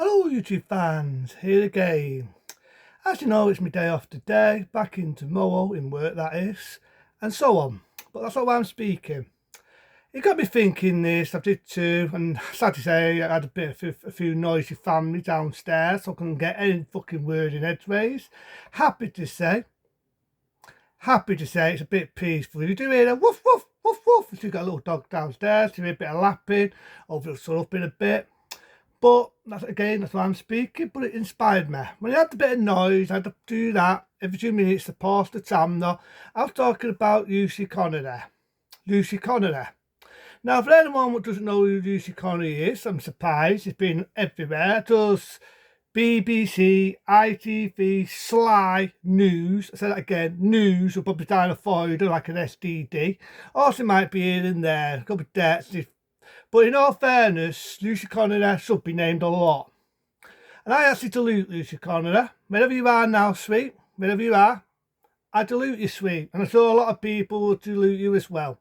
Hello YouTube fans, here again. As you know, it's my day off today, back in tomorrow, in work that is, and so on. But that's not why I'm speaking. It got me thinking this, I did too, and sad to say, I had a few noisy family downstairs, so I couldn't get any fucking word in edgeways. Happy to say it's a bit peaceful. You do hear a woof woof woof woof, if you've got a little dog downstairs, you hear a bit of lapping, over the up in a bit. But that's why I'm speaking, but it inspired me. When I had a bit of noise, I had to do that every 2 minutes to pass the time. Though I was talking about Lucy Connolly. Lucy Connolly. Now, for anyone who doesn't know who Lucy Connolly is, I'm surprised. She's been everywhere. Does BBC, ITV, Sly, News. I said that again, News will probably down a folder like an SDD. Also might be here and there. A couple of dates. But in all fairness, Lucy Connolly should be named a lot. And I actually dilute Lucy Connolly. Wherever you are now, sweet, wherever you are, I dilute you, sweet. And I'm sure a lot of people will dilute you as well.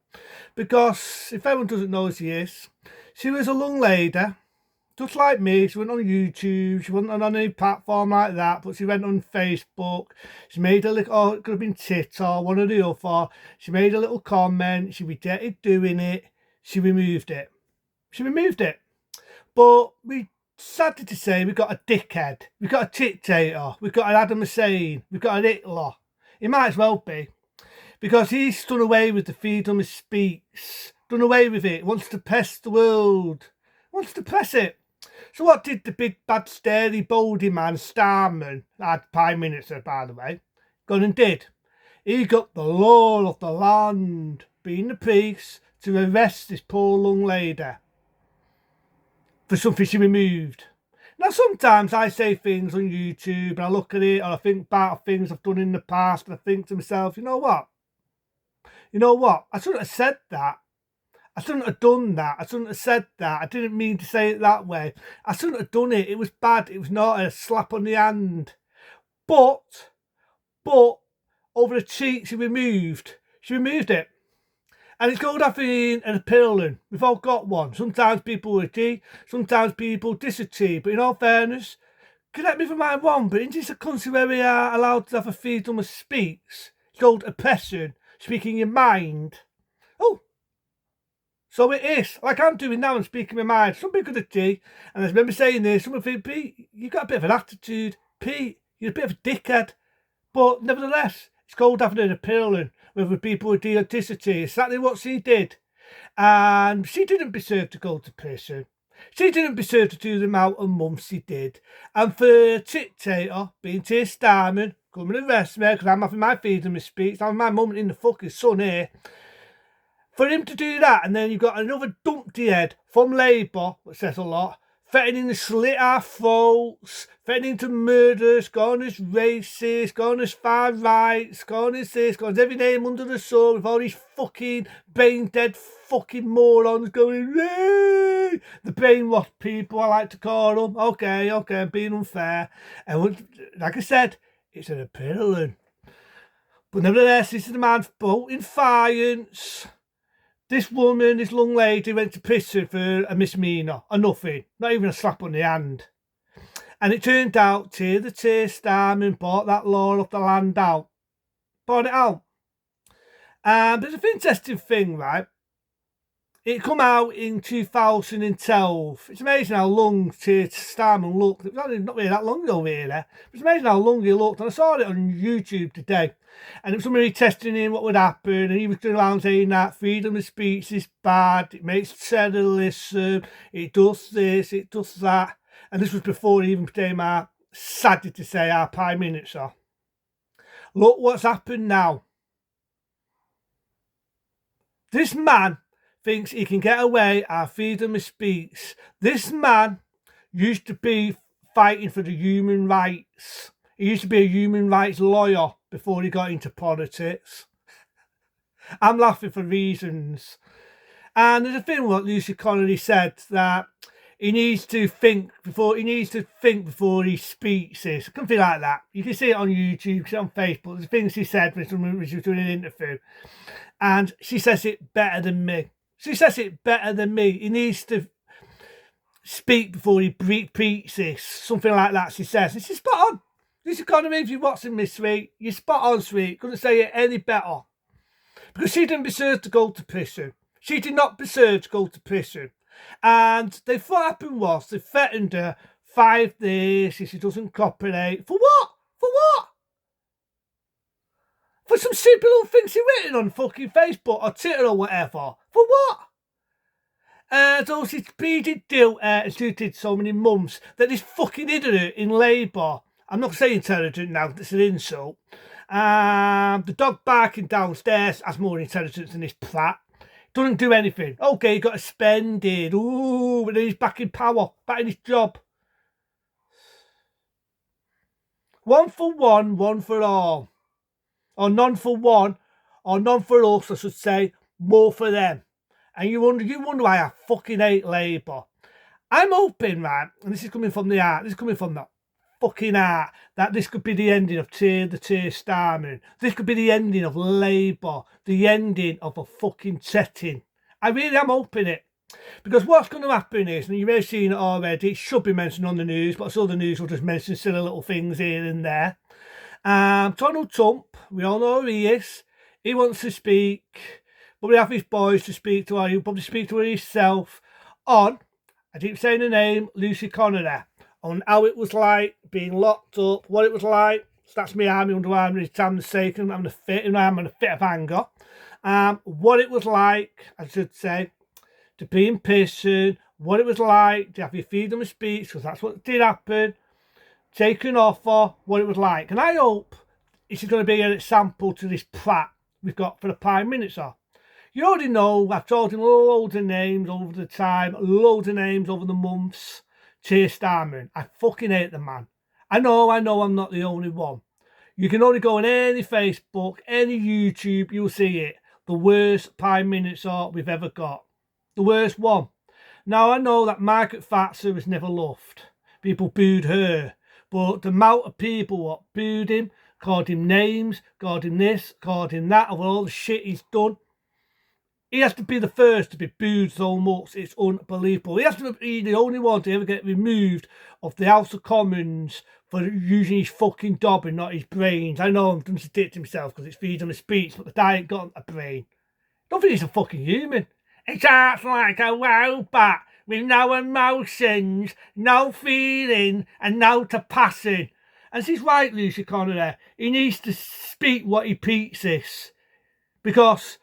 Because if anyone doesn't know who she was a young lady, just like me. She went on YouTube, she wasn't on any platform like that, but she went on Facebook. She made a little, it could have been Tit or one or the other. She made a little comment, she regretted doing it, she removed it. But sadly to say, we've got a dickhead, we've got a dictator, we've got an Adam Hussein, we've got an Hitler. He might as well be, because he's done away with the freedom of speech, done away with it, wants to press the world, wants to press it. So what did the big bad stary baldy man Starman, had Prime Minister by the way, gone and did? He got the law of the land, being the police, to arrest this poor young lady for something she removed. Now, sometimes I say things on YouTube and I look at it and I think about things I've done in the past and I think to myself, you know what? I shouldn't have said that. I shouldn't have done that. I shouldn't have said that. I didn't mean to say it that way. I shouldn't have done it. It was bad. It was not a slap on the hand. But, over the cheek she removed it. And it's called having an opinion. We've all got one. Sometimes people agree, sometimes people disagree. But in all fairness, correct me if I'm wrong, but isn't this a country where we are allowed to have a freedom of speech? It's called oppression, speaking your mind. Oh, so it is. Like I'm doing now, I'm speaking my mind. Some people could agree. And I remember saying this, some people think, Pete, you've got a bit of an attitude. Pete, you're a bit of a dickhead. But nevertheless, it's called having an opinion. Whether people with electricity, exactly what she did. And she didn't deserve to go to prison. She didn't deserve to do the amount of months she did. And for dictator, being Keir Starmer, come and arrest me because I'm having my freedom of speech, I'm having my moment in the fucking sun here. For him to do that, and then you've got another dumpty head from Labour, which says a lot, threatening to slit our throats, threatening to murder us, going as racist, going as far right, going as this, going as every name under the sun, with all these fucking brain dead fucking morons going, Ray! The brainwashed people, I like to call them. Okay, I'm being unfair. And like I said, it's an appealing. But nevertheless, this is the man in defiance. This woman, this young lady, went to prison for a misdemeanor, or nothing, not even a slap on the hand. And it turned out Keir Starmer bought that law of the land out. Bought it out. But it's an interesting thing, right? It come out in 2012. It's amazing how long Keir Starmer looked. It was not really that long ago, really. It's amazing how long he looked. And I saw it on YouTube today. And it was somebody testing in what would happen. And he was going around saying that freedom of speech is bad. It makes terrorism. It does this. It does that. And this was before he even became sadly to say, our Prime Minister. Look what's happened now. This man thinks he can get away our freedom of speech. This man used to be fighting for the human rights. He used to be a human rights lawyer before he got into politics. I'm laughing for reasons. And there's a thing what Lucy Connolly said, that he needs to think before he speaks. Something like that. You can see it on YouTube, see it on Facebook. There's things she said when she was doing an interview. And she says it better than me. He needs to speak before he preaches this. Something like that, she says. This is spot on. This economy, if you're watching me, sweet, you're spot on, sweet. Couldn't say it any better. Because she didn't deserve to go to prison. She did not deserve to go to prison. And what happened was they threatened her 5 days if she doesn't cooperate. For what? For what? For some stupid little things she written on fucking Facebook or Twitter or whatever. For what? So she's pleaded guilty and she did so many months that this fucking idiot in Labour, I'm not saying intelligent now, it's an insult. The dog barking downstairs has more intelligence than this prat. Doesn't do anything. Okay, he got suspended. Ooh, but then he's back in power, back in his job. One for one, one for all. Or none for one, or none for us, I should say, more for them. And you wonder why I fucking hate Labour. I'm hoping, right, and this is coming from the heart, this is coming from the fucking heart, that this could be the ending of the Starman. This could be the ending of Labour, the ending of a fucking setting. I really am hoping it. Because what's going to happen is, and you may have seen it already, it should be mentioned on the news, but so the news will just mention silly little things here and there. Donald Trump, we all know who he is. He wants to speak, but we have his boys to speak to, or he'll probably speak to her himself on, I keep saying the name, Lucy Connolly, on how it was like being locked up, what it was like. So that's me army underarm, his time sake, I'm having a fit, and I'm in a fit of anger. What it was like, I should say, to be in prison, what it was like to have your freedom of speech, because that's what did happen, taken offer, what it was like. And I hope this is going to be an example to this prat we've got for the Prime Minister. You already know, I've told him loads of names over the time, loads of names over the months. Keir Starmer. I fucking hate the man. I know I'm not the only one. You can only go on any Facebook, any YouTube, you'll see it. The worst Prime Minister we've ever got. The worst one. Now, I know that Margaret Thatcher was never loved. People booed her. But the amount of people what booed him, called him names, called him this, called him that, of all the shit he's done. He has to be the first to be booed so much, it's unbelievable. He has to be the only one to ever get removed of the House of Commons for using his fucking dob and not his brains. I know I'm going to dick himself because it's freedom of speech, but the guy ain't got a brain. I don't think he's a fucking human. It acts like a robot with no emotions, no feeling, and no capacity. And she's right, Lucy Connolly. He needs to speak what he preaches. Because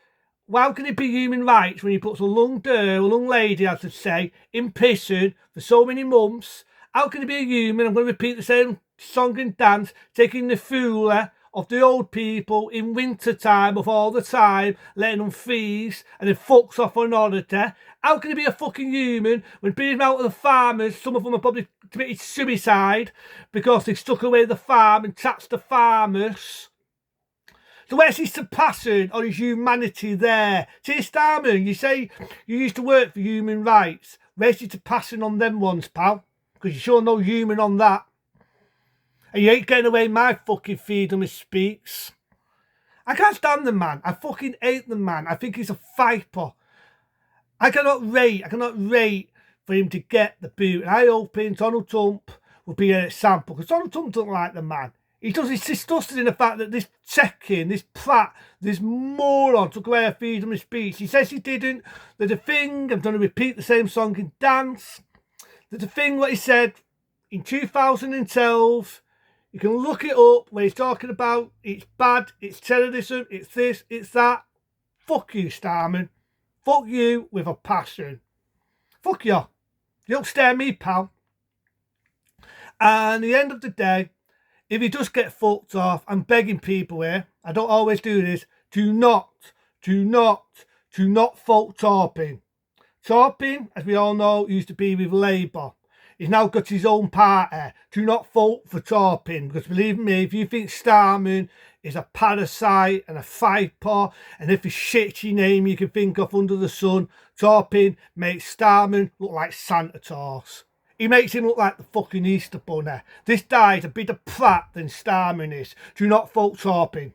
how can it be human rights when he puts a young girl, a young lady, I should say, in prison for so many months? How can it be a human? I'm going to repeat the same song and dance, taking the fooler of the old people in winter time of all the time, letting them freeze and then fucks off on holiday. How can he be a fucking human when being out of the farmers, some of them have probably committed suicide because they stuck away the farm and taxed the farmers? So where's his compassion or his humanity there? Keir Starmer, you say you used to work for human rights. Where's your compassion on them ones, pal? Because you're sure no human on that. And you ain't getting away my fucking freedom of speech. I can't stand the man. I fucking hate the man. I think he's a viper. I cannot rate for him to get the boot. And I hope Donald Trump will be an example. Because Donald Trump doesn't like the man. He's disgusted in the fact that this check-in, this prat, this moron took away our freedom of speech. He says he didn't. There's a thing, I'm going to repeat the same song and dance. There's a thing what he said in 2012. You can look it up where he's talking about it's bad, it's terrorism, it's this, it's that. Fuck you, Starman. Fuck you with a passion. Fuck you. You don't stare me, pal. And at the end of the day, if he does get fucked off, I'm begging people here, I don't always do this, do not vote Torpin. Torpin, as we all know, used to be with Labour. He's now got his own party. Do not vote for Torpin, because believe me, if you think Starman is a parasite and a viper, and every shitty name you can think of under the sun, Torpin makes Starman look like Santa Claus. He makes him look like the fucking Easter Bunny. This guy's a bit of prat than Starman is. Do not vote Torpin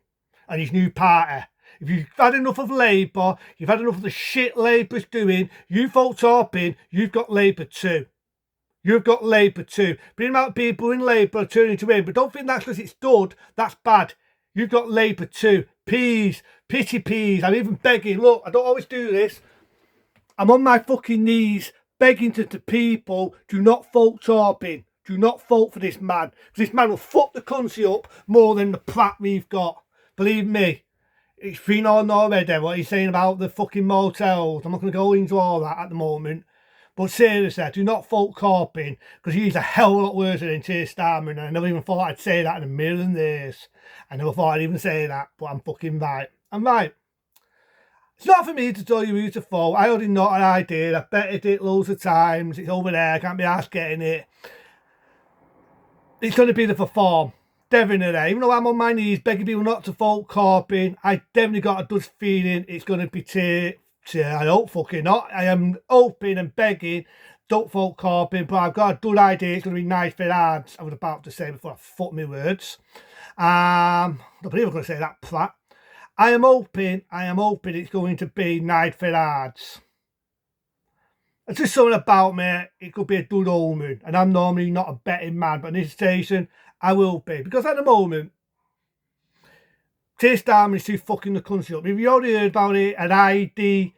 and his new party. If you've had enough of Labour, you've had enough of the shit Labour's doing, you vote Torpin, you've got Labour too. You've got labour too. But the amount of people in labour are turning to him. But don't think that's because it's good. That's bad. You've got labour too. Please, pity please. I'm even begging. Look, I don't always do this. I'm on my fucking knees begging to people, do not vote Corbyn. Do not vote for this man. Because this man will fuck the country up more than the prat we've got. Believe me. It's been on already what he's saying about the fucking motels. I'm not going to go into all that at the moment. But seriously, do not vote Corbyn because he's a hell of a lot worse than Keir Starmer. And I never even thought I'd say that in a million years. I never thought I'd even say that, but I'm fucking right. I'm right. It's not for me to tell you who to vote. I already know an idea. I've betted it loads of times. It's over there. I can't be asked getting it. It's going to be the reform. Definitely. Even though I'm on my knees begging people not to vote Corbyn, I definitely got a good feeling it's going to be I don't fucking not. I am hoping and begging, don't vote Corbyn, but I've got a good idea. It's going to be nice for lads. I was about to say before I fuck my words. I don't believe I'm going to say that prat. I am hoping it's going to be nice for lads. It's just something about me. It could be a good omen. And I'm normally not a betting man, but in this station, I will be. Because at the moment, Keir Starmer is too fucking the country up. If you already heard about it, an ID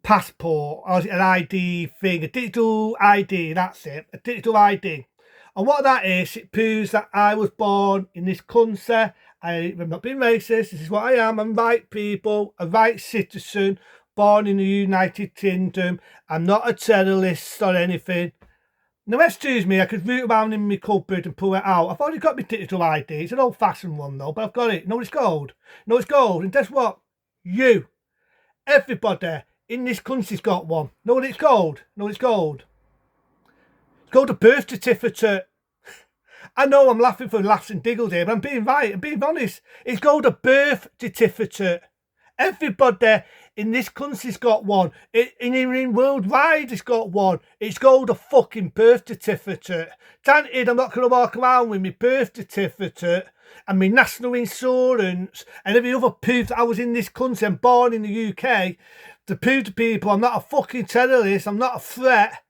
passport, or is it an ID thing, a digital ID, that's it, a digital ID. And what that is, it proves that I was born in this country. I've not been racist, this is what I am. I'm right people, a right citizen, born in the United Kingdom. I'm not a terrorist or anything. Now, excuse me, I could root around in my cupboard and pull it out. I've already got my digital ID. It's an old-fashioned one, though, but I've got it. No, it's gold. No, it's gold. And guess what? You, everybody in this country's got one. No, it's gold. No, it's gold. It's called a birth certificate. I know I'm laughing for laughs and giggles here, but I'm being right. I'm being honest. It's called a birth certificate. Everybody in this country's got one. In worldwide, it's got one. It's called a fucking birth certificate. Granted, I'm not going to walk around with my birth certificate and my national insurance and every other proof that I was in this country and born in the UK to prove to people I'm not a fucking terrorist. I'm not a threat.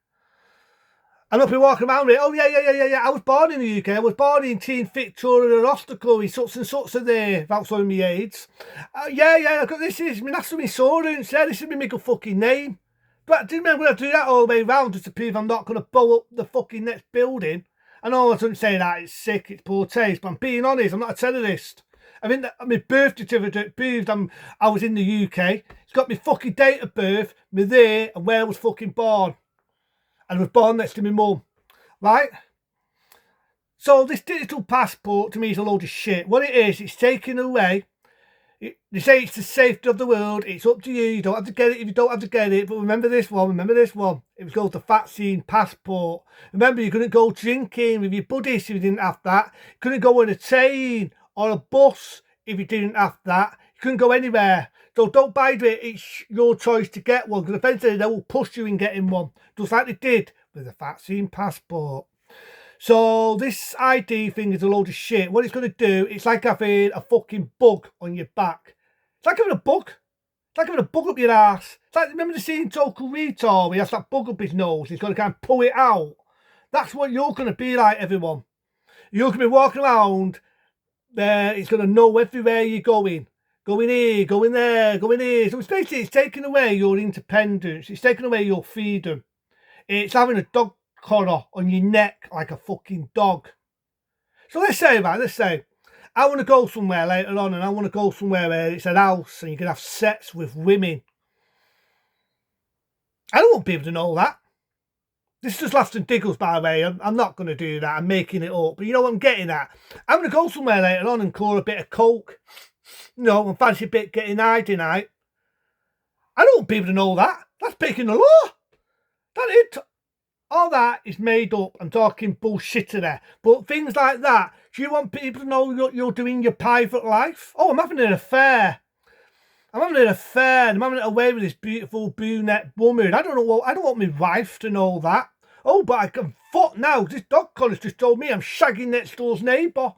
I'm not been walking around with it. Oh, yeah. I was born in the UK. I was born in Teen Victoria and Obstacle in such and such a day. That's showing me age. I've got this is my national insurance. Yeah, this is my good fucking name. But do you remember when I do that all the way around just to prove I'm not going to blow up the fucking next building? I know I shouldn't say that. It's sick. It's poor taste. But I'm being honest. I'm not a terrorist. I mean, my birth certificate proved I was in the UK. It's got my fucking date of birth, my year, and where I was fucking born. And I was born next to my mum, right? So this digital passport to me is a load of shit. What it is, it's taken away. They say it's the safety of the world. It's up to you. You don't have to get it if you don't have to get it. But remember this one. It was called the vaccine passport. Remember, you couldn't go drinking with your buddies if you didn't have that. You couldn't go on a train or a bus if you didn't have that. You couldn't go anywhere. So don't buy it. It's your choice to get one because eventually they will push you in getting one, just like they did with the vaccine passport. So this ID thing is a load of shit. What it's going to do, it's like having a fucking bug on your back. It's like having a bug. It's like having a bug up your ass. It's like, remember the scene in Total Recall where he has that bug up his nose? He's going to kind of pull it out. That's what you're going to be like, everyone. You're going to be walking around there. It's going to know everywhere you're going. Going here, going there, going here. So it's basically, it's taking away your independence. It's taking away your freedom. It's having a dog collar on your neck like a fucking dog. So let's say I want to go somewhere later on and I want to go somewhere where it's an house and you can have sex with women. I don't want people to know that. This is just laughs and giggles, by the way. I'm not going to do that. I'm making it up. But you know what I'm getting at? I'm going to go somewhere later on and call a bit of coke. No, and fancy a bit getting high tonight. I don't want people to know that. That's breaking the law. All that is made up. I'm talking bullshit there. But things like that, do you want people to know what you're doing in your private life? Oh, I'm having an affair. I'm having it away with this beautiful brunette woman. I don't want my wife to know that. Oh, but I can fuck now. This dog collar's just told me I'm shagging next door's neighbour.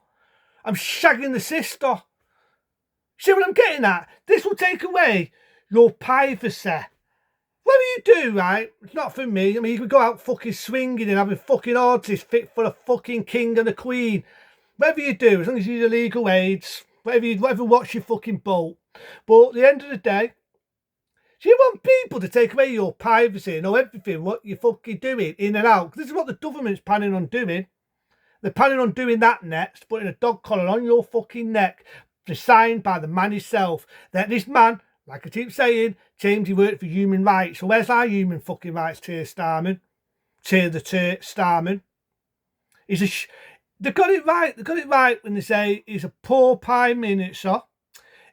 I'm shagging the sister. See what I'm getting at? This will take away your privacy. Whatever you do, right, it's not for me. I mean, you can go out fucking swinging and having fucking orgies fit for a fucking king and a queen. Whatever you do, as long as you use illegal aids, whatever watch your fucking boat. But at the end of the day, do you want people to take away your privacy and know everything, what you're fucking doing in and out? 'Cause this is what the government's planning on doing. They're planning on doing that next, putting a dog collar on your fucking neck, designed by the man himself. That this man, like I keep saying, James, he worked for human rights. So where's our human fucking rights, Keir Starmer? Starmer. They got it right. They got it right when they say he's a poor Prime Minister.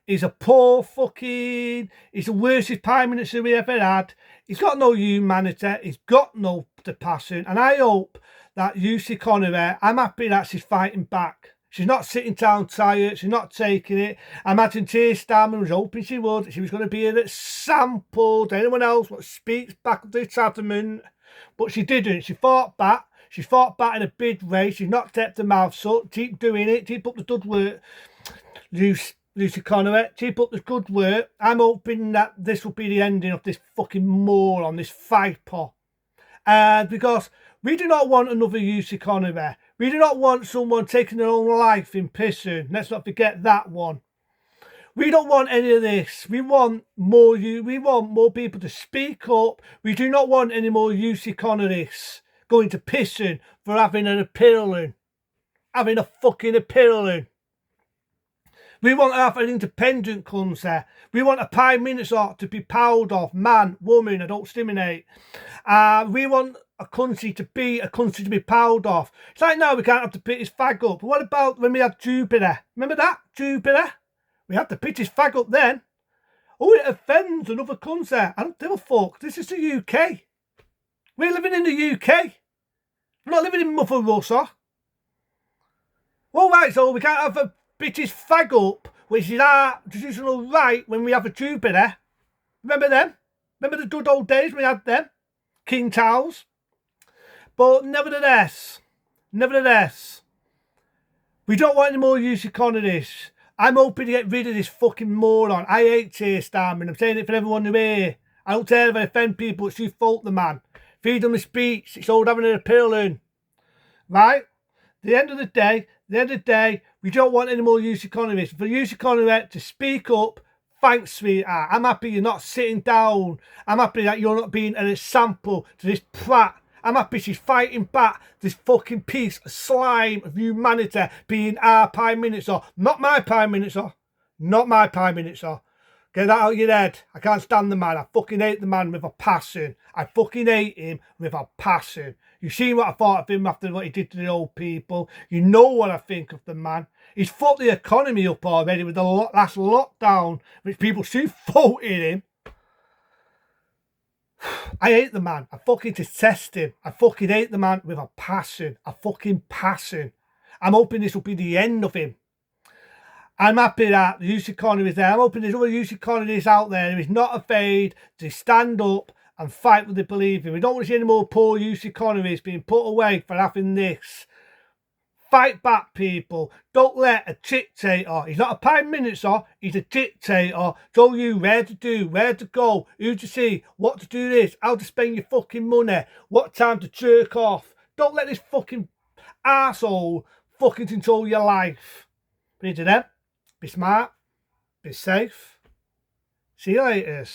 He's a poor fucking... He's the worst Prime Minister we ever had. He's got no humanity. He's got no passion. And I hope that Connolly, I'm happy that she's fighting back. She's not sitting down tired. She's not taking it. I imagine Keir Starmer was hoping she would. She was going to be an example to anyone else what speaks back of this adamant. But she didn't. She fought back. She fought back in a big race. She's not kept her mouth shut. Keep doing it. Keep up the good work. Lucy Connolly, keep up the good work. I'm hoping that this will be the ending of this fucking moron, this viper. Because we do not want another Lucy Connolly. We do not want someone taking their own life in prison. Let's not forget that one. We don't want any of this. We want more people to speak up. We do not want any more Lucy Connollys going to prison for having an opinion. Having a fucking opinion. We want to have an independent country. We want a Prime Minister to be proud of. Man, woman, I don't discriminate. We want a country to be proud of. It's like now we can't have to put his flag up. But what about when we had Jupiter? Remember that? Jupiter? We had to put his flag up then. Oh, it offends another country. I don't give a fuck. This is the UK. We're living in the UK. We're not living in Mother Russia. All right, so we can't have a British flag up, which is our traditional right when we have a Jupiter. Remember them? Remember the good old days when we had them? King Charles. But nevertheless, we don't want any more Lucy Connollys. I'm hoping to get rid of this fucking moron. I hate Keir Starmer. I'm saying it for everyone who hear. I don't care if I offend people. It's your fault, the man. Freedom of speech. It's all having an appeal. Right? At the end of the day, we don't want any more Lucy Connolly. For Lucy Connolly to speak up, thanks, sweetheart. I'm happy you're not sitting down. I'm happy that you're not being an example to this prat. I'm happy she's fighting back this fucking piece of slime of humanity being our Prime Minister. Not my Prime Minister. Not my Prime Minister. Get that out of your head. I can't stand the man. I fucking hate the man with a passion. I fucking hate him with a passion. You seen what I thought of him after what he did to the old people. You know what I think of the man. He's fucked the economy up already with the last lockdown, which people still voted him. I hate the man. I fucking detest him. I fucking hate the man with a passion. A fucking passion. I'm hoping this will be the end of him. I'm happy that Lucy Connolly is there. I'm hoping there's other Lucy Connollys out there who is not afraid to stand up and fight what they believe in. We don't want to see any more poor Lucy Connollys being put away for having this. Fight back, people. Don't let a dictator, he's not a Prime Minister, he's a dictator, tell you where to do, where to go, who to see, what to do this, how to spend your fucking money, what time to jerk off. Don't let this fucking arsehole fucking control your life. Be to them, be smart, be safe. See you later.